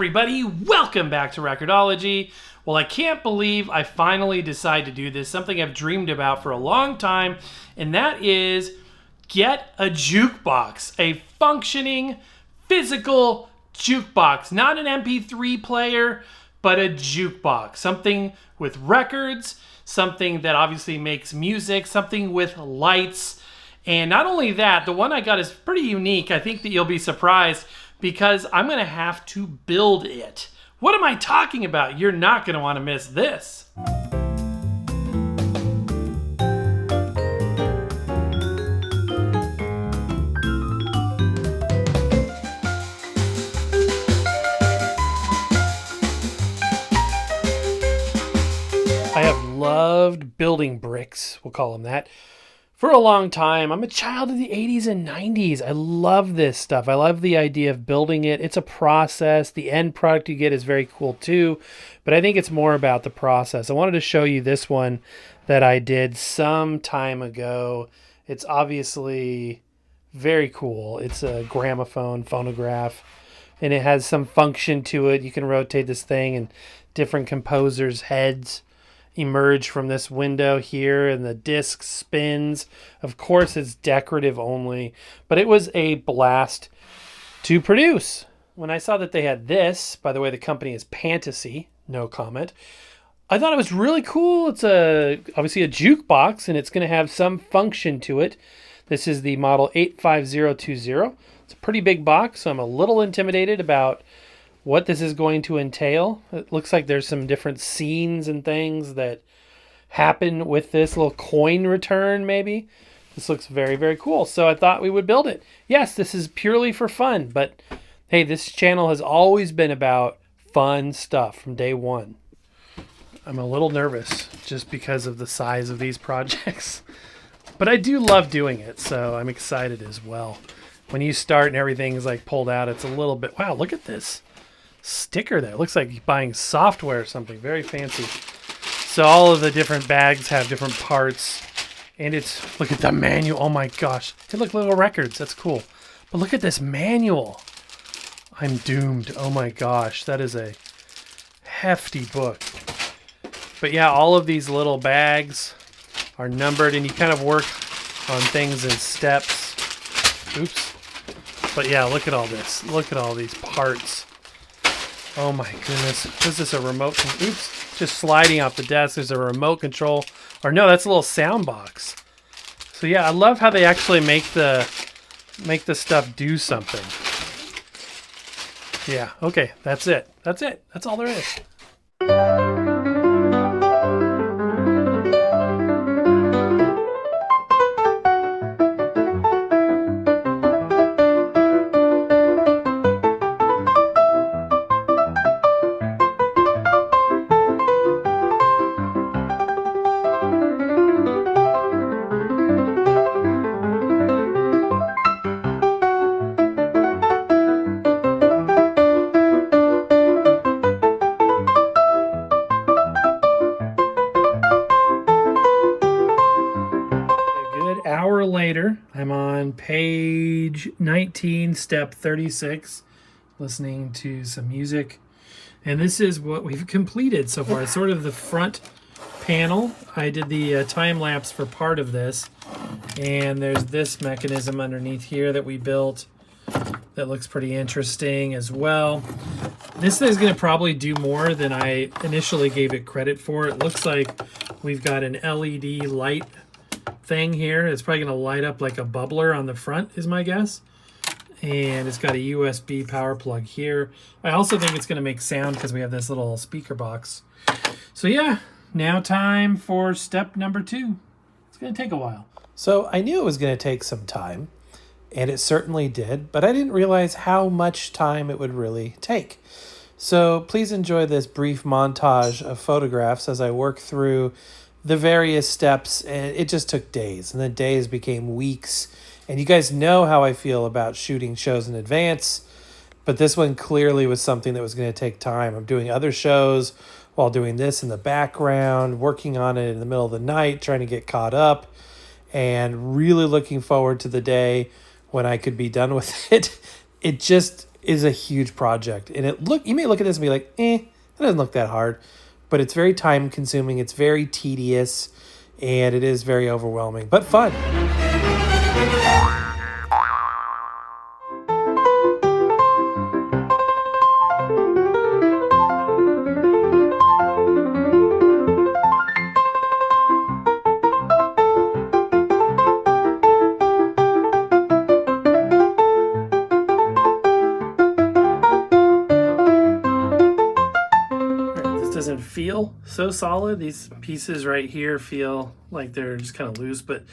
everybody, welcome back to Record-ology. Well, I can't believe I finally decided to do this, something I've dreamed about for a long time, and that is get a jukebox, a functioning, physical jukebox, not an MP3 player, but a jukebox, something with records, something that obviously makes music, something with lights. And not only that, the one I got is pretty unique. I think that you'll be surprised because I'm going to have to build it. What am I talking about? You're not going to want to miss this. I have loved building bricks, we'll call them that, for a long time. I'm a child of the 80s and 90s. I love this stuff. I love the idea of building it. It's a process. The end product you get is very cool too, but I think it's more about the process. I wanted to show you this one that I did some time ago. It's obviously very cool. It's a gramophone phonograph, and it has some function to it. You can rotate this thing, and different composers' heads emerge from this window here, and the disc spins. Of course, it's decorative only, but it was a blast to produce. When I saw that they had this, by the way, the company is Pantasy, no comment, I thought it was really cool. It's obviously a jukebox, and it's going to have some function to it. This is the model 85020. It's a pretty big box, so I'm a little intimidated about what this is going to entail. It looks like there's some different scenes and things that happen with this little coin return, maybe. This looks very, very cool. So I thought we would build it. Yes, this is purely for fun, but hey, this channel has always been about fun stuff from day one. I'm a little nervous just because of the size of these projects, but I do love doing it, so I'm excited as well. When you start and everything's like pulled out, it's a little bit, wow, look at this sticker there. It looks like you're buying software or something. Very fancy. So all of the different bags have different parts, and it's, look at the manual. Oh my gosh. Hey, look, little records. That's cool. But look at this manual. I'm doomed. Oh my gosh. That is a hefty book. But yeah, all of these little bags are numbered, and you kind of work on things in steps. Oops. But yeah, look at all this. Look at all these parts. Oh my goodness. Is this a remote? Oops. Just sliding off the desk. There's a remote control. Or no, that's a little sound box. So yeah, I love how they actually make the stuff do something. Yeah, okay. That's it. That's it. That's all there is. Hour later, I'm on page 19, step 36, listening to some music, and this is what we've completed so far. It's sort of the front panel. I did the time lapse for part of this, and there's this mechanism underneath here that we built that looks pretty interesting as well. This thing is going to probably do more than I initially gave it credit for. It looks like we've got an LED light thing here. It's probably going to light up like a bubbler on the front is my guess, and it's got a USB power plug here. I also think it's going to make sound because we have this little speaker box. So yeah, now time for step number 2. It's going to take a while. So I knew it was going to take some time, and it certainly did, but I didn't realize how much time it would really take. So please enjoy this brief montage of photographs as I work through the various steps, and it just took days, and then days became weeks. And you guys know how I feel about shooting shows in advance, but this one clearly was something that was going to take time. I'm doing other shows while doing this in the background, working on it in the middle of the night, trying to get caught up, and really looking forward to the day when I could be done with it. It just is a huge project. And you may look at this and be like, it doesn't look that hard. But it's very time consuming, it's very tedious, and it is very overwhelming, but fun. Doesn't feel so solid. These pieces right here feel like they're just kind of loose, but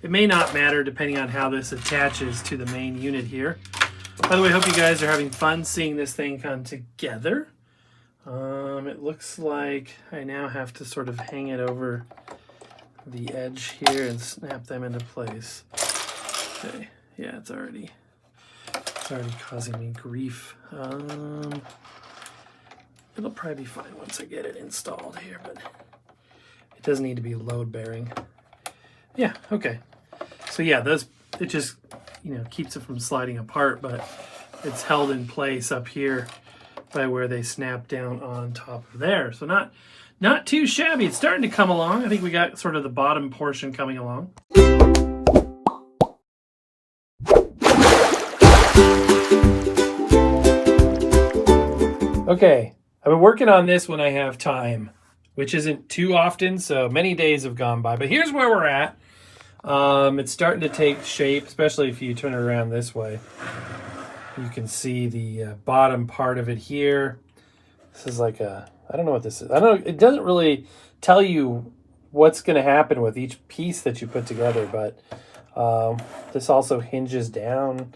it may not matter depending on how this attaches to the main unit here. By the way, I hope you guys are having fun seeing this thing come together. It looks like I now have to sort of hang it over the edge here and snap them into place. Okay, yeah, it's already causing me grief. It'll probably be fine once I get it installed here, but it doesn't need to be load bearing. Yeah, okay. So yeah, it just, keeps it from sliding apart, but it's held in place up here by where they snap down on top of there. So not too shabby. It's starting to come along. I think we got sort of the bottom portion coming along. Okay. I've been working on this when I have time, which isn't too often, so many days have gone by. But here's where we're at. It's starting to take shape, especially if you turn it around this way. You can see the bottom part of it here. This is like I don't know what this is. I don't know. It doesn't really tell you what's going to happen with each piece that you put together, but this also hinges down.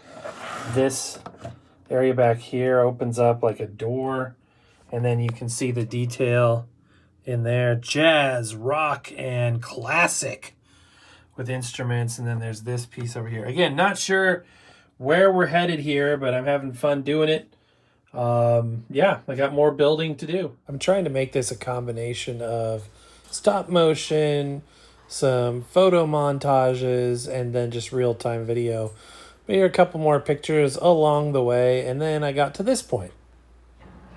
This area back here opens up like a door. And then you can see the detail in there. Jazz, rock, and classic with instruments. And then there's this piece over here. Again, not sure where we're headed here, but I'm having fun doing it. Yeah, I got more building to do. I'm trying to make this a combination of stop motion, some photo montages, and then just real-time video. Maybe a couple more pictures along the way, and then I got to this point.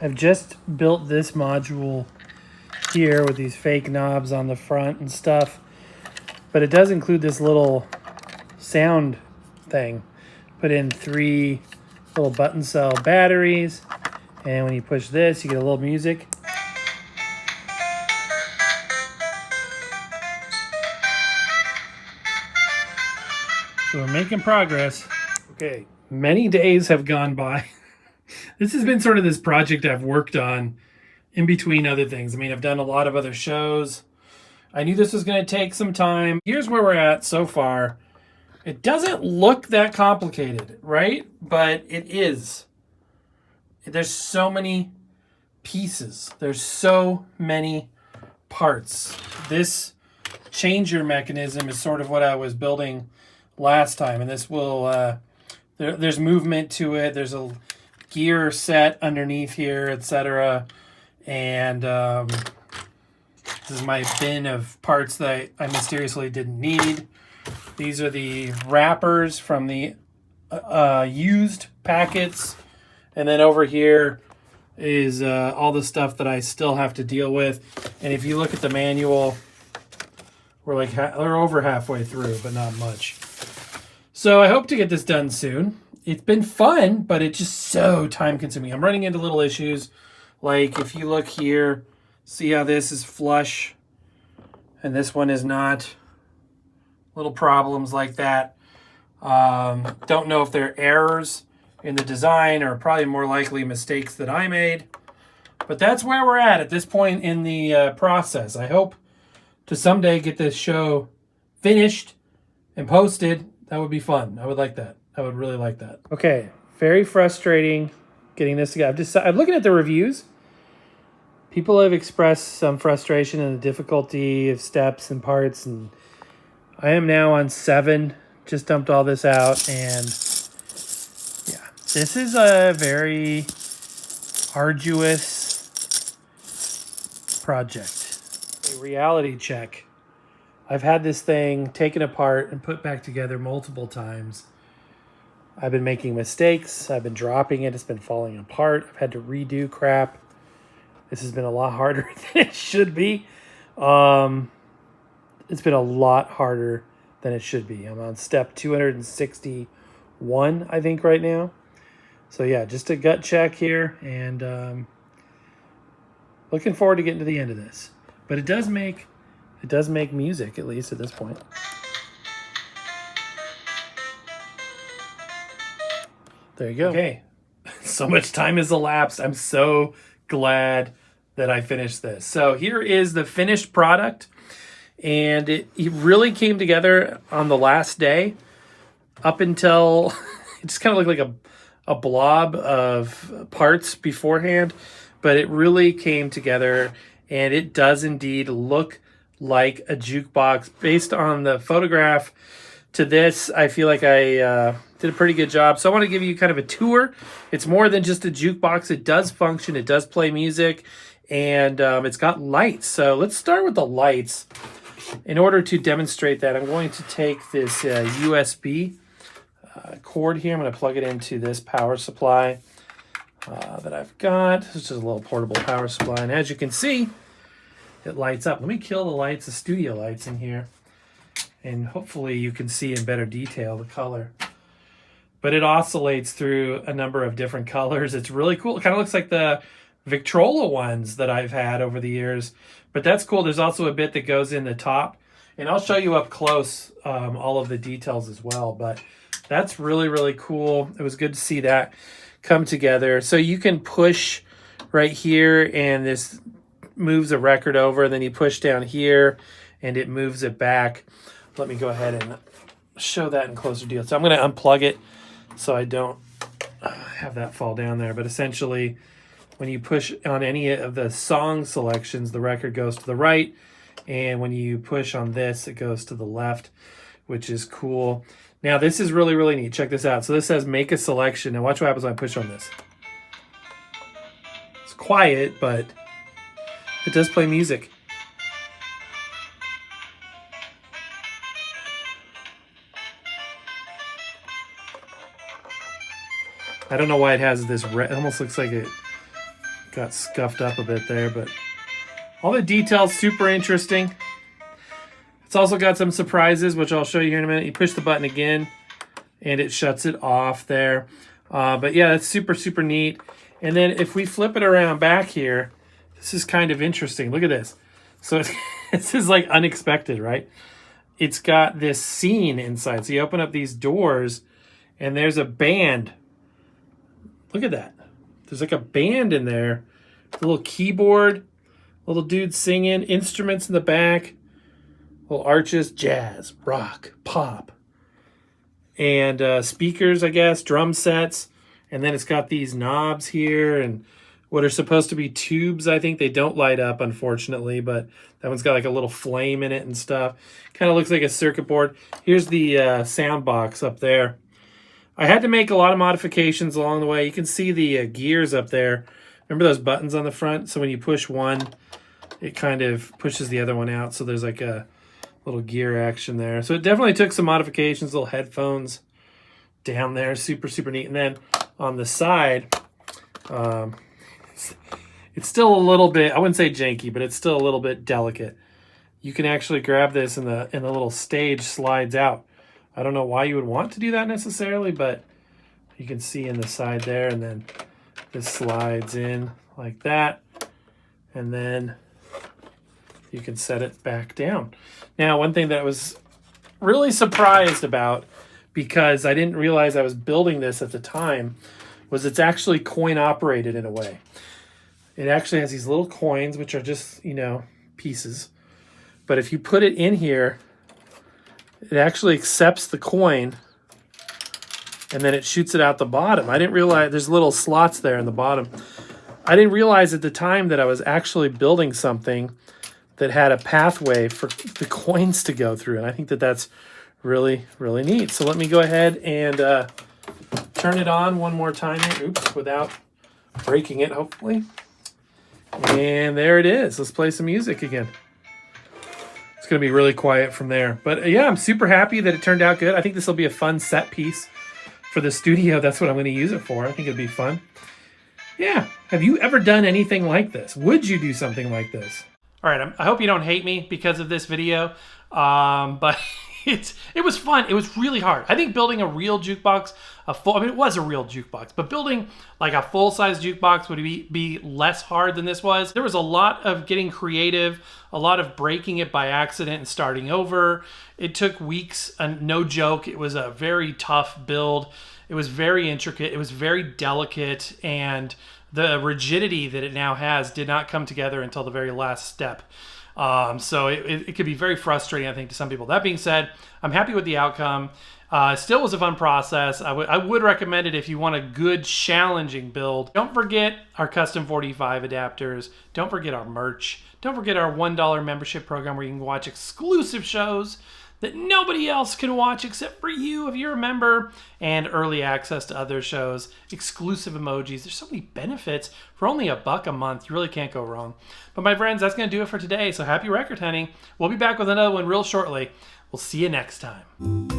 I've just built this module here with these fake knobs on the front and stuff, but it does include this little sound thing. Put in 3 little button cell batteries, and when you push this, you get a little music. So we're making progress. Okay, many days have gone by. This has been sort of this project I've worked on in between other things. I mean, I've done a lot of other shows. I knew this was going to take some time. Here's where we're at so far. It doesn't look that complicated, right? But it is. There's so many pieces. There's so many parts. This changer mechanism is sort of what I was building last time. And this will, there's movement to it. There's a gear set underneath here, etc. And this is my bin of parts that I mysteriously didn't need. These are the wrappers from the used packets. And then over here is all the stuff that I still have to deal with. And if you look at the manual, we're over halfway through, but not much. So I hope to get this done soon. It's been fun, but it's just so time consuming. I'm running into little issues. Like if you look here, see how this is flush and this one is not. Little problems like that. Don't know if they're errors in the design or probably more likely mistakes that I made. But that's where we're at this point in the process. I hope to someday get this show finished and posted. That would be fun. I would like that. I would really like that. Okay, very frustrating getting this together. I'm looking at the reviews. People have expressed some frustration in the difficulty of steps and parts, and I am now on 7. Just dumped all this out, and yeah, this is a very arduous project. A reality check. I've had this thing taken apart and put back together multiple times. I've been making mistakes. I've been dropping it. It's been falling apart. I've had to redo crap. This has been a lot harder than it should be. It's been a lot harder than it should be. I'm on step 261, I think, right now. So yeah, just a gut check here, and looking forward to getting to the end of this. But it does make music, at least at this point. There you go. Okay, so much time has elapsed. I'm so glad that I finished this. So here is the finished product, and it really came together on the last day. Up until it just kind of looked like a blob of parts beforehand, but it really came together, and it does indeed look like a jukebox. Based on the photograph to this, I feel like I did a pretty good job. So I want to give you kind of a tour. It's more than just a jukebox. It does function. It does play music, and it's got lights. So let's start with the lights. In order to demonstrate that, I'm going to take this USB cord here. I'm going to plug it into this power supply that I've got. This is just a little portable power supply, and as you can see, it lights up. Let me kill the lights, the studio lights in here, and hopefully you can see in better detail the color. But it oscillates through a number of different colors. It's really cool. It kind of looks like the Victrola ones that I've had over the years, but that's cool. There's also a bit that goes in the top, and I'll show you up close all of the details as well, but that's really, really cool. It was good to see that come together. So you can push right here, and this moves a record over, and then you push down here, and it moves it back. Let me go ahead and show that in closer detail. So I'm going to unplug it so I don't have that fall down there. But essentially, when you push on any of the song selections, the record goes to the right, and when you push on this, it goes to the left, which is cool. Now, this is really, really neat. Check this out. So this says make a selection. Now watch what happens when I push on this. It's quiet, but it does play music. I don't know why it has this red. It almost looks like it got scuffed up a bit there, but all the details super interesting. It's also got some surprises, which I'll show you here in a minute. You push the button again, and it shuts it off there. But yeah, that's super, super neat. And then if we flip it around back here, this is kind of interesting. Look at this. So this is like unexpected, right? It's got this scene inside. So you open up these doors, and there's a band. Look at that. There's like a band in there. A little keyboard, little dude singing, instruments in the back, little arches, jazz, rock, pop, and speakers, I guess, drum sets. And then it's got these knobs here and what are supposed to be tubes. I think they don't light up, unfortunately, but that one's got like a little flame in it and stuff. Kind of looks like a circuit board. Here's the sound box up there. I had to make a lot of modifications along the way. You can see the gears up there. Remember those buttons on the front? So when you push one, it kind of pushes the other one out. So there's like a little gear action there. So it definitely took some modifications, little headphones down there. Super, super neat. And then on the side, it's still a little bit, I wouldn't say janky, but it's still a little bit delicate. You can actually grab this and the little stage slides out. I don't know why you would want to do that necessarily, but you can see in the side there, and then this slides in like that, and then you can set it back down. Now, one thing that I was really surprised about, because I didn't realize I was building this at the time, was it's actually coin operated in a way. It actually has these little coins, which are just, pieces. But if you put it in here, it actually accepts the coin, and then it shoots it out the bottom. I didn't realize there's little slots there in the bottom. I didn't realize at the time that I was actually building something that had a pathway for the coins to go through. And I think that that's really, really neat. So let me go ahead and turn it on one more time here. Oops, without breaking it, hopefully. And there it is. Let's play some music again. It's going to be really quiet from there. But yeah, I'm super happy that it turned out good. I think this will be a fun set piece for the studio, that's what I'm going to use it for. I think it'd be fun. Yeah. Have you ever done anything like this? Would you do something like this? All right. I hope you don't hate me because of this video, but it was fun. It was really hard. I think building a real jukebox, it was a real jukebox, but building like a full-size jukebox would be less hard than this was. There was a lot of getting creative, a lot of breaking it by accident and starting over. It took weeks, and no joke, it was a very tough build. It was very intricate. It was very delicate, and the rigidity that it now has did not come together until the very last step. So it could be very frustrating, I think, to some people. That being said, I'm happy with the outcome. Still was a fun process. I would recommend it if you want a good, challenging build. Don't forget our custom 45 adapters. Don't forget our merch. Don't forget our $1 membership program where you can watch exclusive shows that nobody else can watch except for you if you're a member, and early access to other shows, exclusive emojis. There's so many benefits for only $1 a month. You really can't go wrong. But my friends, that's going to do it for today. So happy record hunting. We'll be back with another one real shortly. We'll see you next time.